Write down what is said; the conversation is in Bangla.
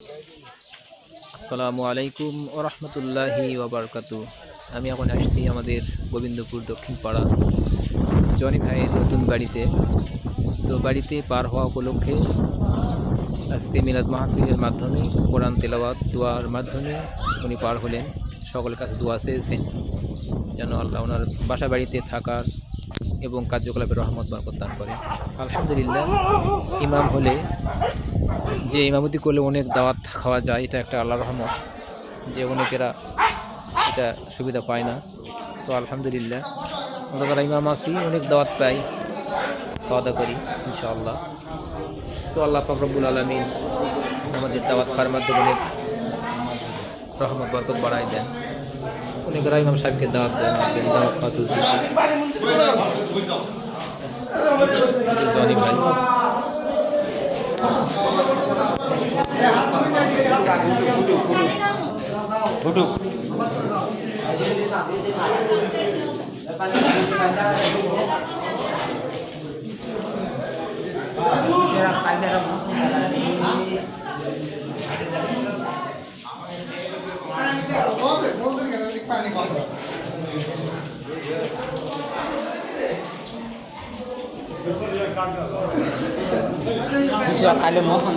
আসসালামু আলাইকুম ও রহমতুল্লাহি ওয়াবারকাতু। আমি এখন আসছি আমাদের গোবিন্দপুর দক্ষিণ পাড়া জনি ভাইয়ের নতুন বাড়িতে। তো বাড়িতে পার হওয়া উপলক্ষে আজকে মিলাদ মাহফিলের মাধ্যমে কোরআন তেলাওয়াত দোয়ার মাধ্যমে উনি পার হলেন। সকলের কাছে দোয়া চেয়েছেন যেন আল্লাহ ওনার বাসা বাড়িতে থাকার এবং কার্যকলাপের রহমত বরকত দান করেন। আলহামদুলিল্লাহ, ইমাম হলে যে ইমামতি করলে অনেক দাওয়াত খাওয়া যায়, এটা একটা আল্লাহর রহমত যে অনেকেরা এটা সুবিধা পায় না। তো আলহামদুলিল্লাহ আমরা যারা ইমাম আছি অনেক দাওয়াত পাই, খাওয়া দাওয়া করি ইনশাআল্লাহ। তো আল্লাহ পাক রব্বুল আলামিন আমাদের দাওয়াত খাওয়ার মাধ্যমে অনেক রহমত বরকত বাড়ায় দেন। অনেকেরা ইমাম সাহেবকে দাওয়াত দেন, দাওয়াত খাওয়া চলতেছে। জনি ভাই খাইলে মখন